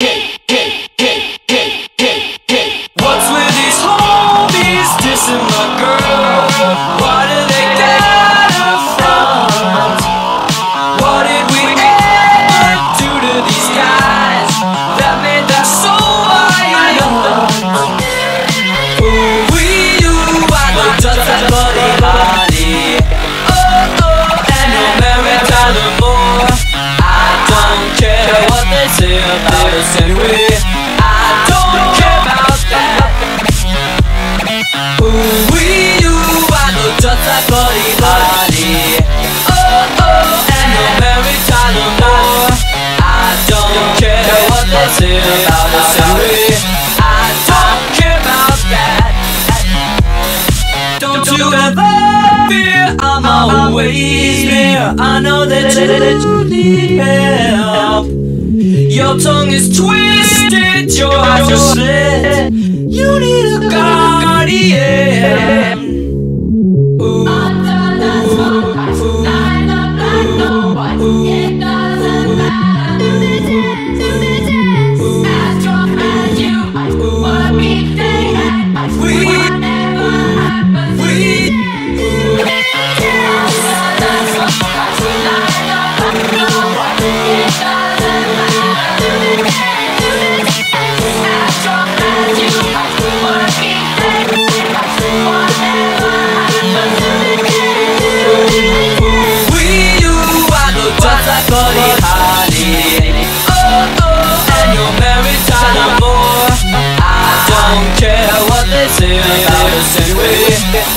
What's with these homies dissing my girl? Why do they get a front? What did we ever do to these guys that made them so violent? We you, I know just that buddy Holly. And no merit more. I don't care what they say about us anyway. I don't care about that. We you, I know just that buddy Holly. And no merit more. I don't care what they say about us anyway. I don't care about that. Don't you ever fear, I'm always near. I know that you need help. Your tongue is twisted, your eyes are slit. You need a guardian. Buddy Holly, and you're married to more. I don't care what they say about us anyway.